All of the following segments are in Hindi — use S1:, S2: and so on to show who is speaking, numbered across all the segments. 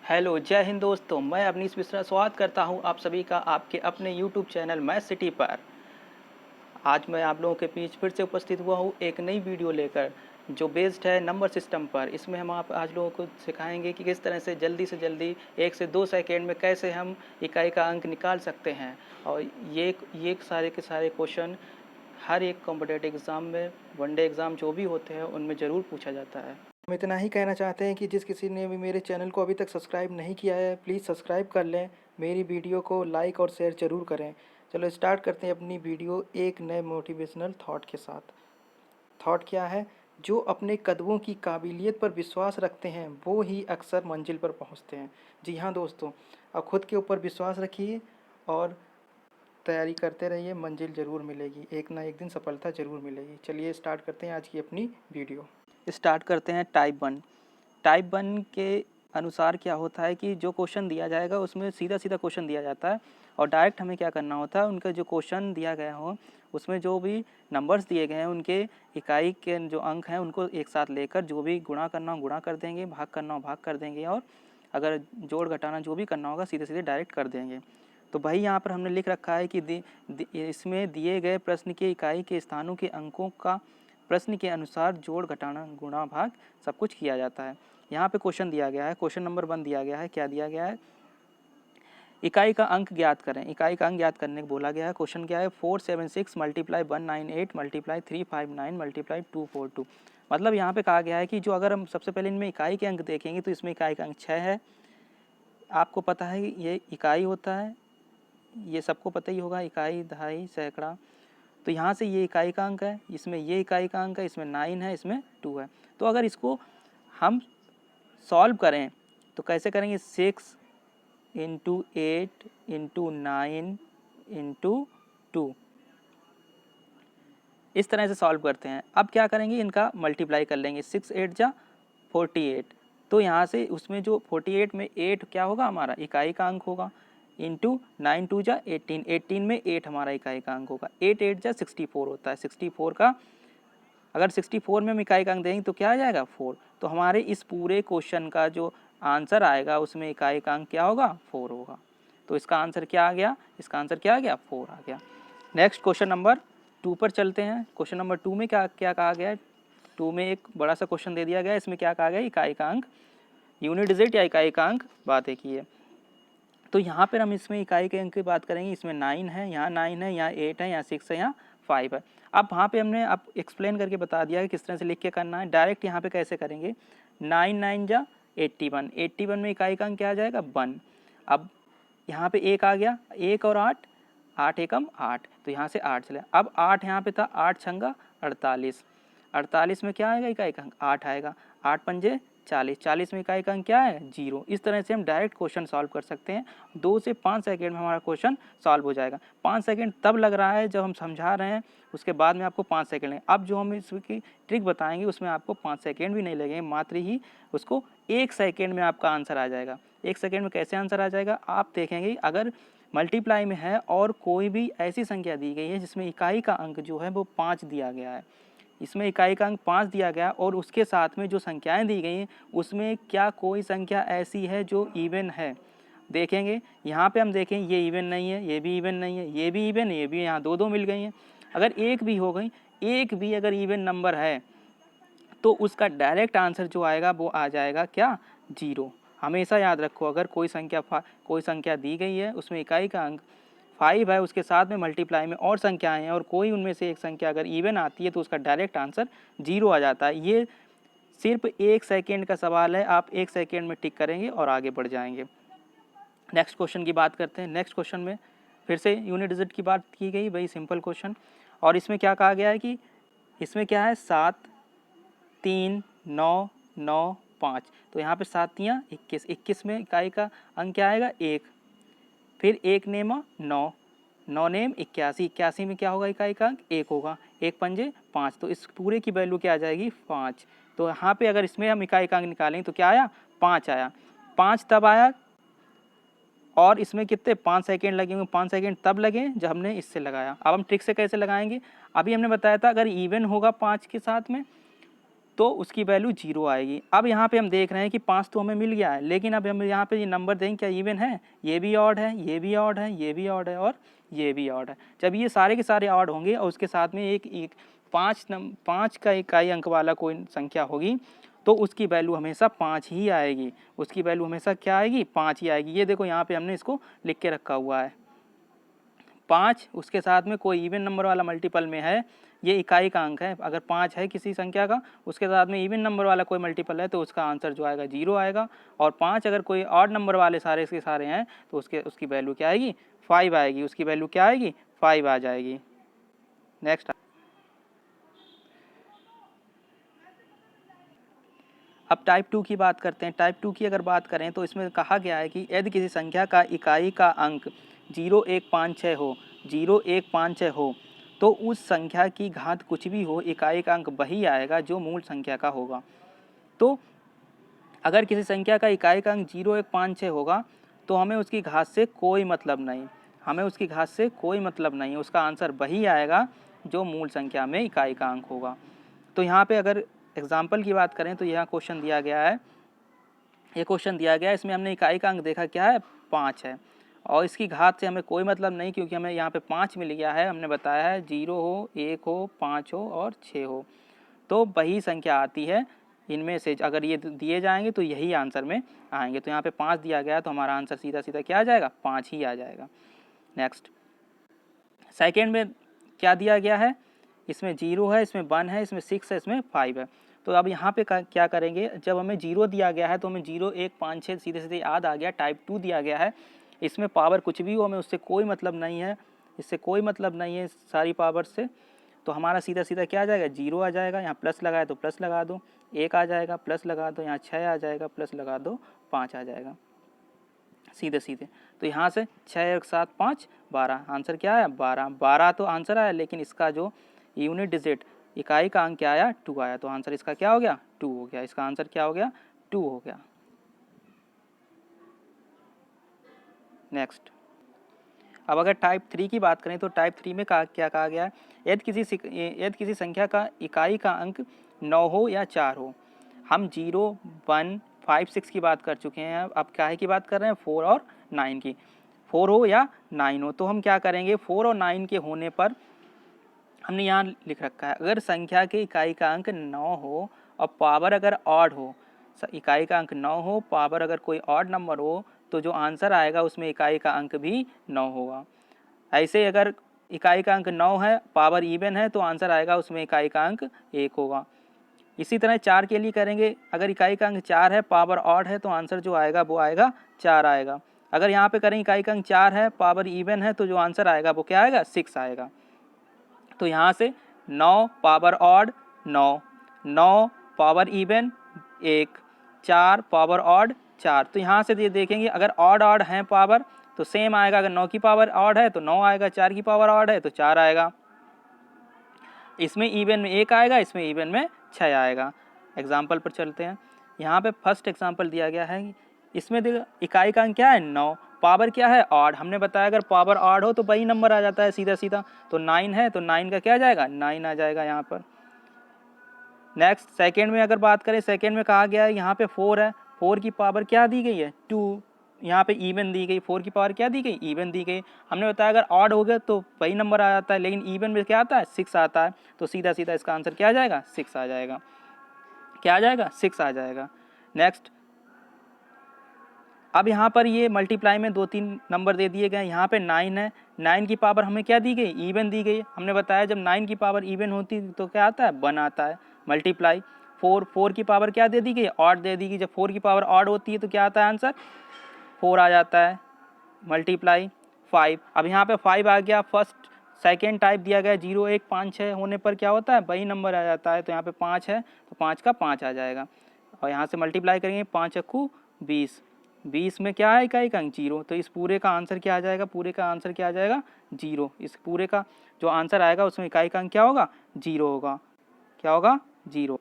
S1: हेलो, जय हिंद दोस्तों। मैं अवनीश मिश्रा स्वागत करता हूं आप सभी का आपके अपने यूट्यूब चैनल मैथ सिटी पर। आज मैं आप लोगों के बीच फिर से उपस्थित हुआ हूं एक नई वीडियो लेकर जो बेस्ड है नंबर सिस्टम पर। इसमें हम आप आज लोगों को सिखाएंगे कि किस तरह से जल्दी 1 से 2 सेकेंड में कैसे हम इकाई का अंक निकाल सकते हैं। और ये सारे के सारे क्वेश्चन हर एक कॉम्पिटेटिव एग्ज़ाम में, वनडे एग्ज़ाम जो भी होते हैं उनमें ज़रूर पूछा जाता है। हम इतना ही कहना चाहते हैं कि जिस किसी ने भी मेरे चैनल को अभी तक सब्सक्राइब नहीं किया है प्लीज़ सब्सक्राइब कर लें, मेरी वीडियो को लाइक और शेयर ज़रूर करें। चलो स्टार्ट करते हैं अपनी वीडियो एक नए मोटिवेशनल थॉट के साथ। थॉट क्या है? जो अपने कदमों की काबिलियत पर विश्वास रखते हैं वो ही अक्सर मंजिल पर पहुंचते हैं। जी हाँ दोस्तों, अब खुद के ऊपर विश्वास रखिए और तैयारी करते रहिए, मंजिल ज़रूर मिलेगी, एक ना एक दिन सफलता ज़रूर मिलेगी। चलिए स्टार्ट करते हैं आज की अपनी वीडियो। स्टार्ट करते हैं टाइप 1। टाइप 1 के अनुसार क्या होता है कि जो क्वेश्चन दिया जाएगा उसमें सीधा सीधा क्वेश्चन दिया जाता है और डायरेक्ट हमें क्या करना होता है, उनका जो क्वेश्चन दिया गया हो उसमें जो भी नंबर्स दिए गए हैं उनके इकाई के जो अंक हैं उनको एक साथ लेकर जो भी गुणा करना हो गुणा कर देंगे, भाग करना हो भाग कर देंगे और अगर जोड़ घटाना जो भी करना होगा सीधे सीधे डायरेक्ट कर देंगे। तो भाई यहाँ पर हमने लिख रखा है कि इसमें दिए गए प्रश्न के इकाई के स्थानों के अंकों का प्रश्न के अनुसार जोड़ घटाना गुणा भाग सब कुछ किया जाता है। यहाँ पे क्वेश्चन दिया गया है, क्वेश्चन नंबर 1 दिया गया है। क्या दिया गया है? इकाई का अंक ज्ञात करें। इकाई का अंक ज्ञात करने को बोला गया है। क्वेश्चन क्या है? 476 मल्टीप्लाई 198 मल्टीप्लाई 359 मल्टीप्लाई 242। मतलब यहाँ पे कहा गया है कि जो अगर हम सबसे पहले इनमें इकाई के अंक देखेंगे तो इसमें इकाई का अंक 6 है। आपको पता है कि ये इकाई होता है, ये सबको पता ही होगा, इकाई दहाई सैकड़ा। तो यहाँ से ये इकाई का अंक है, इसमें ये इकाई का अंक है, इसमें 9 है, इसमें 2 है। तो अगर इसको हम सॉल्व करें तो कैसे करेंगे? 6 इंटू 8 इंटू 9 इंटू 2, इस तरह से सॉल्व करते हैं। अब क्या करेंगे? इनका मल्टीप्लाई कर लेंगे। 6 8 जा 48। तो यहाँ से उसमें जो 48 में 8 क्या होगा? हमारा इकाई का अंक होगा। इंटू 9 2 जा 18, 18 में 8 हमारा इकाई का अंक होगा। 8 8 जा 64 होता है। 64 का अगर 64 में हम इकाई का अंक देंगे तो क्या आ जाएगा? 4। तो हमारे इस पूरे क्वेश्चन का जो आंसर आएगा उसमें इकाई का अंक क्या होगा? 4 होगा। तो इसका आंसर क्या आ गया? इसका आंसर क्या आ गया? 4 आ गया। नेक्स्ट क्वेश्चन नंबर 2 पर चलते हैं। क्वेश्चन नंबर 2 में क्या क्या कहा गया है? 2 में एक बड़ा सा क्वेश्चन दे दिया गया है। इसमें क्या कहा गया? इकाई का अंक, यूनिट डिजिट या इकाई का अंक बातें की है। तो यहाँ पर हम इसमें इकाई के अंक की बात करेंगे। इसमें 9 है, यहाँ 9 है, यहाँ 8 है, यहाँ 6 है, यहाँ 5 है। अब वहाँ पे हमने अब एक्सप्लेन करके बता दिया कि किस तरह से लिख के करना है। डायरेक्ट यहाँ पे कैसे करेंगे? 9 9 जा 81, 81 में इकाई का अंक क्या आ जाएगा? 1। अब यहाँ पे 1 आ गया, 1 और 8, 8 एकम 8, तो यहाँ से 8 चले। अब 8 यहाँ पे था, 8 छंगा 48, 48 में क्या आएगा? इकाई का अंक 8 आएगा। 8 पंजे 40, 40 में इकाई का अंक क्या है? 0। इस तरह से हम डायरेक्ट क्वेश्चन सॉल्व कर सकते हैं। 2 से 5 सेकेंड में हमारा क्वेश्चन सॉल्व हो जाएगा। 5 सेकेंड तब लग रहा है जब हम समझा रहे हैं, उसके बाद में आपको 5 सेकेंड लगेंगे। अब जो हम इसकी ट्रिक बताएंगे उसमें आपको 5 सेकेंड भी नहीं लगेंगे, मात्र ही उसको 1 सेकेंड में आपका आंसर आ जाएगा। 1 सेकेंड में कैसे आंसर आ जाएगा? आप देखेंगे अगर मल्टीप्लाई में है और कोई भी ऐसी संख्या दी गई है जिसमें इकाई का अंक जो है वो 5 दिया गया है, इसमें इकाई का अंक 5 दिया गया और उसके साथ में जो संख्याएं दी गई हैं उसमें क्या कोई संख्या ऐसी है जो इवन है? देखेंगे यहाँ पे हम देखें ये इवन नहीं है, ये भी इवन नहीं है, ये भी इवन है, ये भी, यहाँ 2 2 मिल गई हैं। अगर एक भी हो गई, एक भी अगर इवन नंबर है तो उसका डायरेक्ट आंसर जो आएगा वो आ जाएगा क्या? 0। हमेशा याद रखो, अगर कोई संख्या दी गई है उसमें इकाई का अंक 5 है, उसके साथ में मल्टीप्लाई में और संख्याएं हैं और कोई उनमें से एक संख्या अगर इवन आती है तो उसका डायरेक्ट आंसर 0 आ जाता है। ये सिर्फ 1 सेकेंड का सवाल है, आप 1 सेकेंड में टिक करेंगे और आगे बढ़ जाएंगे। नेक्स्ट क्वेश्चन की बात करते हैं। नेक्स्ट क्वेश्चन में फिर से यूनिट डिजिट की बात की गई, वही सिंपल क्वेश्चन। और इसमें क्या कहा गया है कि इसमें क्या है? 7 3 9 9 5। तो यहाँ पे 7 तियाँ 21, 21 में इकाई का अंक क्या आएगा? 1। फिर 1 नेमा 9, 9 नेम 81, 81 में क्या होगा? इकाई का अंक 1 होगा। 1 पंजे 5, तो इस पूरे की वैल्यू क्या आ जाएगी? 5। तो यहाँ पे अगर इसमें हम इकाई का अंक निकालेंगे तो क्या आया? 5 आया। 5 तब आया और इसमें कितने 5 सेकेंड लगेंगे? 5 सेकेंड तब लगे जब हमने इससे लगाया। अब हम ट्रिक से कैसे लगाएंगे? अभी हमने बताया था अगर इवन होगा 5 के साथ में तो उसकी वैल्यू 0 आएगी। अब यहाँ पे हम देख रहे हैं कि 5 तो हमें मिल गया है, लेकिन अब हम यहाँ पे ये नंबर देंगे क्या इवन है, ये भी ऑड है, ये भी ऑड है, ये भी ऑड है और ये भी ऑड है। जब ये सारे के सारे ऑड होंगे और उसके साथ में एक 5 का इकाई अंक वाला कोई संख्या होगी तो उसकी वैल्यू हमेशा 5 ही आएगी। उसकी वैल्यू हमेशा क्या आएगी, 5 ही आएगी। ये देखो यहाँ पे हमने इसको लिख के रखा हुआ है 5, उसके साथ में कोई इवन नंबर वाला मल्टीपल में है, ये इकाई का अंक है। अगर 5 है किसी संख्या का, उसके साथ में इवन नंबर वाला कोई मल्टीपल है तो उसका आंसर जो आएगा 0 आएगा। और 5 अगर कोई ऑड नंबर वाले सारे के सारे हैं तो उसकी वैल्यू क्या आएगी, 5 आएगी। उसकी वैल्यू क्या आएगी, 5 आ जाएगी। नेक्स्ट, अब टाइप 2 की बात करते हैं। टाइप 2 की अगर बात करें तो इसमें कहा गया है कि यदि किसी संख्या का इकाई का अंक 0156 हो, 0156 हो तो उस संख्या की घात कुछ भी हो, इकाई का अंक वही आएगा जो मूल संख्या का होगा। तो अगर किसी संख्या का इकाई का अंक 0156 होगा तो हमें उसकी घात से कोई मतलब नहीं, हमें उसकी घात से कोई मतलब नहीं, उसका आंसर वही आएगा जो मूल संख्या में इकाई का अंक होगा। तो यहाँ पे अगर एग्जाम्पल की बात करें तो यहाँ क्वेश्चन दिया गया है, ये क्वेश्चन दिया गया है, इसमें हमने इकाई का अंक देखा क्या है, 5 है और इसकी घात से हमें कोई मतलब नहीं क्योंकि हमें यहाँ पे 5 मिल गया है। हमने बताया है 0 हो, 1 हो, 5 हो और 6 हो तो वही संख्या आती है इनमें से। अगर ये दिए जाएंगे तो यही आंसर में आएंगे। तो यहाँ पे 5 दिया गया तो हमारा आंसर सीधा सीधा क्या आ जाएगा, 5 ही आ जाएगा। नेक्स्ट, सेकेंड में क्या दिया गया है, इसमें 0 है, इसमें 1 है, इसमें 6 है, इसमें 5 है। तो अब यहाँ पे क्या करेंगे, जब हमें 0 दिया गया है तो हमें 0 1 5 6 सीधे सीधे याद आ गया। टाइप 2 दिया गया है, इसमें पावर कुछ भी हो हमें उससे कोई मतलब नहीं है, इससे कोई मतलब नहीं है सारी पावर से। तो हमारा सीधा सीधा क्या आ जाएगा, 0 आ जाएगा। यहाँ प्लस लगाए तो प्लस लगा दो, 1 आ जाएगा, प्लस लगा दो, यहाँ 6 आ जाएगा, प्लस लगा दो 5 आ जाएगा सीधे सीधे। तो यहाँ से 6 1 7 5 12, आंसर क्या आया, 12। 12 तो आंसर आया, लेकिन इसका जो यूनिट डिजिट इकाई का अंक क्या आया, 2 आया। तो आंसर इसका क्या हो गया, 2 हो गया। इसका आंसर क्या हो गया, 2 हो गया। नेक्स्ट, अब अगर टाइप 3 की बात करें तो टाइप 3 में क्या कहा गया है, यदि किसी संख्या का इकाई का अंक 9 हो या 4 हो। हम 0 1 5 6 की बात कर चुके हैं, अब क्या की बात कर रहे हैं, 4 और 9 की। 4 हो या 9 हो तो हम क्या करेंगे, 4 और 9 के होने पर हमने यहाँ लिख रखा है, अगर संख्या के इकाई का अंक 9 हो और पावर अगर ऑड हो, इकाई का अंक 9 हो, पावर अगर कोई ऑड नंबर हो तो जो आंसर आएगा उसमें इकाई का अंक भी 9 होगा। ऐसे अगर इकाई का अंक 9 है, पावर इवन है तो आंसर आएगा उसमें इकाई का अंक 1 होगा। इसी तरह 4 के लिए करेंगे, अगर इकाई का अंक 4 है, पावर ऑड है तो आंसर जो आएगा वो आएगा 4 आएगा। अगर यहाँ पे करें इकाई का अंक 4 है, पावर इवन है तो जो आंसर आएगा वो क्या आएगा, 6 आएगा। तो यहाँ से 9 power odd 9, 9 power even 1, 4 power odd 4। तो यहाँ से ये देखेंगे अगर ऑड ऑड है पावर तो सेम आएगा, अगर 9 की पावर ऑड है तो 9 आएगा, 4 की पावर ऑड है तो 4 आएगा। इसमें इवन में 1 आएगा, इसमें इवन में 6 आएगा। एग्जाम्पल पर चलते हैं। यहाँ पे फर्स्ट एग्जाम्पल दिया गया है, इसमें देखो इकाई का अंक क्या है 9, पावर क्या है ऑड। हमने बताया अगर पावर ऑड हो तो वही नंबर आ जाता है सीधा सीधा। तो 9 है तो 9 का क्या आ जाएगा, 9 आ जाएगा यहाँ पर। नेक्स्ट, सेकेंड में अगर बात करें, सेकेंड में कहा गया है यहाँ पे 4 है, 4 की पावर क्या दी गई है 2, यहाँ पे इवन दी गई, 4 की पावर क्या दी गई, इवन दी गई। हमने बताया अगर ऑड हो गया तो वही नंबर आ जाता है, लेकिन इवन में क्या आता है 6 आता है। तो सीधा सीधा इसका आंसर क्या आ जाएगा, 6 आ जाएगा। क्या आ जाएगा, 6 आ जाएगा। नेक्स्ट, अब यहाँ पर ये मल्टीप्लाई में 2-3 नंबर दे दिए गए। यहाँ पे 9 है, 9 की पावर हमें क्या दी गई, इवन दी गई। हमने बताया जब 9 की पावर इवन होती तो क्या आता है, 1 आता है। मल्टीप्लाई 4 की पावर क्या दे दी गई, ऑड दे दी गई। जब 4 की पावर ऑड होती है तो क्या आता है आंसर, 4 आ जाता है। मल्टीप्लाई 5, अब यहाँ पे 5 आ गया। फर्स्ट सेकेंड टाइप दिया गया 0 1 5 6 होने पर क्या होता है, वही नंबर आ जाता है। तो यहाँ पे 5 है तो 5 का 5 आ जाएगा। और यहाँ से मल्टीप्लाई करेंगे 5 अक्कू 20, 20 में क्या है इकाई का अंक 0। तो इस पूरे का आंसर क्या आ जाएगा, पूरे का आंसर क्या आ जाएगा 0। इस पूरे का जो आंसर आएगा उसमें इकाई का अंक क्या होगा, 0 होगा। क्या होगा, 0।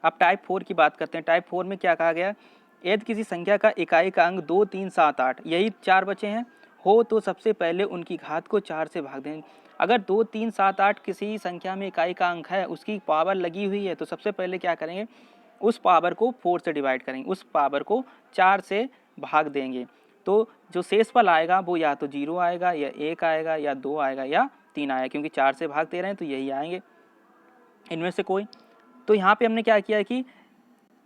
S1: अब टाइप 4 की बात करते हैं। टाइप 4 में क्या कहा गया, यदि किसी संख्या का इकाई का अंक 2 3 7 8 यही 4 बचे हैं हो तो सबसे पहले उनकी घात को 4 से भाग दें। अगर 2, 3, 7, 8 किसी संख्या में इकाई का अंक है, उसकी पावर लगी हुई है, तो सबसे पहले क्या करेंगे, उस पावर को 4 से डिवाइड करेंगे, उस पावर को 4 से भाग देंगे। तो जो शेषफल आएगा वो या तो 0 आएगा, या 1 आएगा, या 2 आएगा, या 3 आएगा, क्योंकि 4 से भाग दे रहे हैं तो यही आएंगे इनमें से कोई। तो यहाँ पे हमने क्या किया कि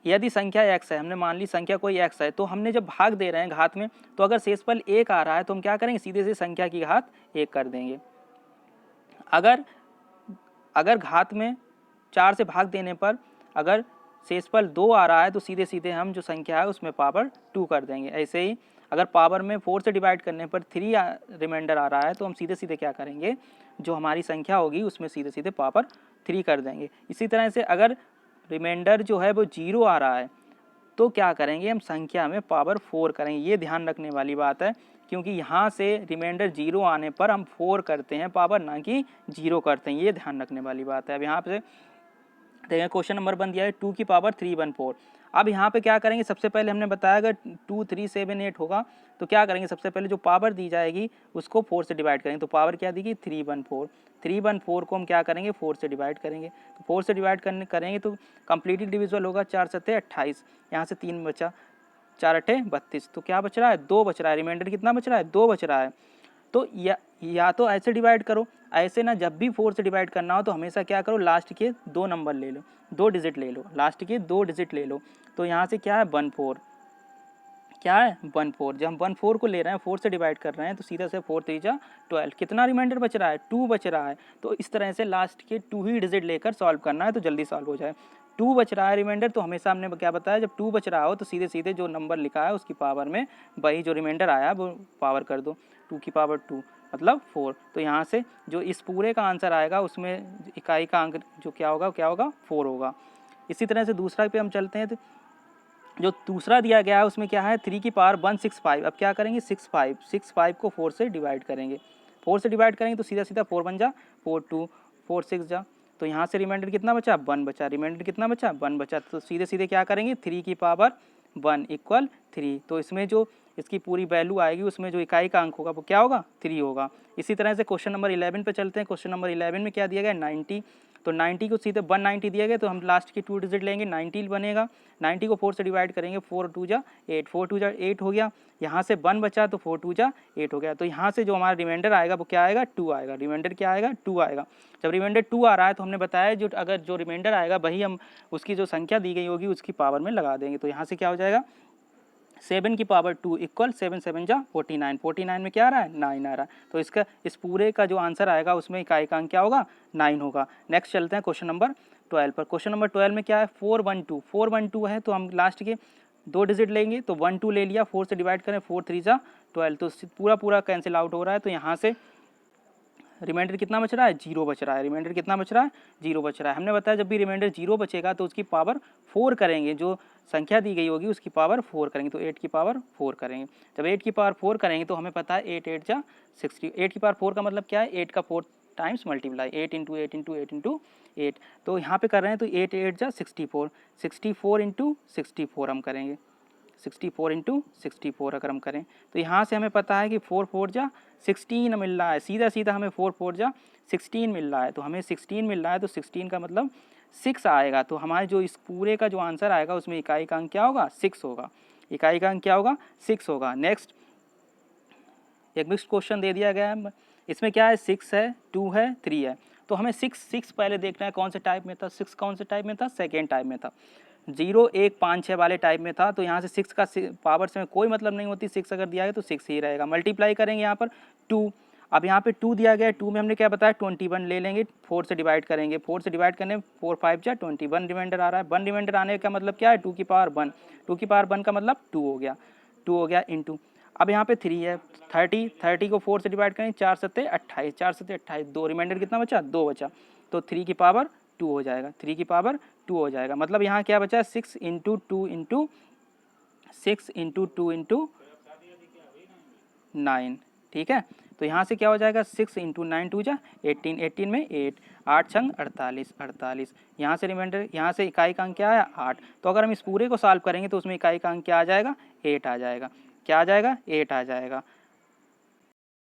S1: यदि संख्या x है, हमने मान ली संख्या कोई x है, तो हमने जब भाग दे रहे हैं घात में, तो अगर शेषफल 1 आ रहा है तो हम क्या करेंगे, सीधे से संख्या की घात 1 कर देंगे। अगर घात में 4 से भाग देने पर अगर शेषफल 2 आ रहा है तो सीधे सीधे हम जो संख्या है उसमें पावर 2 कर देंगे। ऐसे ही अगर पावर में 4 से डिवाइड करने पर 3 रिमाइंडर आ रहा है तो हम सीधे सीधे क्या करेंगे, जो हमारी संख्या होगी उसमें सीधे सीधे पावर 3 कर देंगे। इसी तरह से अगर रिमाइंडर जो है वो 0 आ रहा है तो क्या करेंगे, हम संख्या में पावर 4 करेंगे। ये ध्यान रखने वाली बात है, क्योंकि यहाँ से रिमाइंडर 0 आने पर हम 4 करते हैं पावर, ना कि 0 करते हैं। ये ध्यान रखने वाली बात है। अब यहाँ पे देखिए क्वेश्चन नंबर 1 दिया है 2 की पावर 314। अब यहाँ पे क्या करेंगे, सबसे पहले हमने बताया अगर 2, 3, 7, 8 होगा तो क्या करेंगे, सबसे पहले जो पावर दी जाएगी उसको 4 से डिवाइड करेंगे। तो पावर क्या देगी, 314। 314 को हम क्या करेंगे, 4 से डिवाइड करेंगे। तो 4 से डिवाइड करेंगे तो कंप्लीटली डिविजिबल होगा, 4 सत्ते 28, यहाँ से 3 बचा, 4 अट्ठे 32। तो क्या बच रहा है, 2 बच रहा है। रिमाइंडर कितना बच रहा है, 2 बच रहा है। तो या तो ऐसे डिवाइड करो, ऐसे ना जब भी 4 से डिवाइड करना हो तो हमेशा क्या करो, लास्ट के 2 नंबर ले लो, 2 डिजिट ले लो, लास्ट के 2 डिजिट ले लो। तो यहाँ से क्या है 14, क्या है 14। जब हम 14 को ले रहे हैं, 4 से डिवाइड कर रहे हैं, तो सीधा से 4 3 जा 12। कितना रिमाइंडर बच रहा है, 2 बच रहा है। तो इस तरह से लास्ट के 2 ही डिजिट लेकर सॉल्व करना है, तो जल्दी सॉल्व हो जाए। 2 बच रहा है रिमाइंडर, तो हमेशा हमने क्या बताया, जब 2 बच रहा हो तो सीधे सीधे जो नंबर लिखा है उसकी पावर में वही जो रिमाइंडर आया वो पावर कर दो, 2 की पावर 2 मतलब 4। तो यहाँ से जो इस पूरे का आंसर आएगा उसमें इकाई का अंक जो क्या होगा 4 होगा। इसी तरह से दूसरा पे हम चलते हैं। तो जो दूसरा दिया गया है उसमें क्या है, 3 की पावर 165। अब क्या करेंगे, 65 को 4 से डिवाइड करेंगे। 4 से डिवाइड करेंगे तो सीधा सीधा 4 बन जा 4 2, 4 6 जा। तो यहाँ से रिमाइंडर कितना बचा, 1 बचा। रिमाइंडर कितना बचा, 1 बचा। तो सीधे सीधे क्या करेंगे, 3 की पावर 1 इक्वल 3। तो इसमें जो इसकी पूरी वैल्यू आएगी उसमें जो इकाई का अंक होगा वो क्या होगा, 3 होगा। इसी तरह से क्वेश्चन नंबर 11 पे चलते हैं। क्वेश्चन नंबर 11 में क्या दिया गया, 90। तो 90 को सीधे 190 दिया गया, तो हम लास्ट की 2 डिजिट लेंगे, 90 बनेगा। 90 को 4 से डिवाइड करेंगे, 4 2 जा 8, 4 2 जा 8 हो गया। यहाँ से 1 बचा तो 4 2 जा 8 हो गया। तो यहाँ से जो हमारा रिमाइंडर आएगा वो क्या आएगा, 2 आएगा। रिमाइंडर क्या आएगा, 2 आएगा। जब रिमाइंडर 2 आ रहा है तो हमने बताया जो अगर जो रिमाइंडर आएगा वही हम उसकी जो संख्या दी गई होगी उसकी पावर में लगा देंगे। तो यहाँ से क्या हो जाएगा, 7 की पावर 2 इक्वल 7 7 जा 49। 49 में क्या आ रहा है, 9 आ रहा है। तो इसका इस पूरे का जो आंसर आएगा उसमें इकाई का अंक क्या होगा, 9 होगा। नेक्स्ट चलते हैं क्वेश्चन नंबर 12 पर। क्वेश्चन नंबर 12 में क्या है, 412 है तो हम लास्ट के 2 डिजिट लेंगे। तो 1 2 ले लिया, 4 से डिवाइड करें, 4 3 जा 12। तो पूरा कैंसिल आउट हो रहा है। तो यहाँ से रिमाइंडर कितना बच रहा है, 0 बच रहा है। रिमाइंडर कितना बच रहा है, 0 बच रहा है। हमने बताया जब भी रिमाइंडर 0 बचेगा तो उसकी पावर 4 करेंगे, जो संख्या दी गई होगी उसकी पावर 4 करेंगे। तो 8 की पावर 4 करेंगे। जब 8 की पावर 4 करेंगे तो हमें पता है 8 8 जा 60। 8 की पावर 4 का मतलब क्या है, 8 का 4 times multiply, 8 into 8 into 8 into 8। तो यहाँ पे कर रहे हैं तो 8 8 जा 64, 64 इंटू 64 हम करेंगे। 64 इंटू 64 अगर हम करें तो यहाँ से हमें पता है कि 4 4 जा 16 मिल रहा है। सीधा सीधा हमें 4 4 जा 16 मिल रहा है। तो हमें 16 मिल रहा है तो 16 का मतलब 6 आएगा। तो हमारे जो इस पूरे का जो आंसर आएगा उसमें इकाई का अंक क्या होगा, 6 होगा। इकाई का अंक क्या होगा, 6 होगा। नेक्स्ट एक नेक्स्ट क्वेश्चन दे दिया गया है। इसमें क्या है, 6 है, 2 है, 3 है। तो हमें 6 पहले देखना है कौन से टाइप में था। 6 कौन से टाइप में था, सेकेंड टाइप में था। 0 1 5 6 वाले टाइप में था। तो यहाँ से 6 का पावर से कोई मतलब नहीं होती। 6 अगर दिया गया तो 6 ही रहेगा। मल्टीप्लाई करेंगे यहाँ पर 2। अब यहाँ पे 2 दिया गया है, 2 में हमने क्या बताया 21 ले लेंगे, 4 से डिवाइड करेंगे। 4 से डिवाइड करने 4 5 जा 21 रिमाइंडर आ रहा है। 1 रिमाइंडर आने का मतलब क्या है, 2 की पावर 1। 2 की पावर 1 का मतलब 2 हो गया, 2 हो गया इंटू। अब यहाँ पे 3 है, 30 को 4 से डिवाइड करें, 4 सत्ते 28, 4 सत्ते 28, 2 रिमाइंडर कितना बचा, 2 बचा। तो 3 की पावर 2 हो जाएगा, 3 की पावर 2 हो जाएगा। मतलब यहाँ क्या बचा, 6 इंटू 2 इंटू 6 इंटू 2 इंटू 9। ठीक है, तो यहाँ से क्या हो जाएगा, 6 इंटू 9 2 जा 18, 18 में 8, 8 छंग 48, 48। यहाँ से रिमाइंडर, यहाँ से इकाई का अंक क्या आया, 8। तो अगर हम इस पूरे को सॉल्व करेंगे तो उसमें इकाई का अंक क्या आ जाएगा, 8 आ जाएगा। क्या आ जाएगा, 8 आ जाएगा।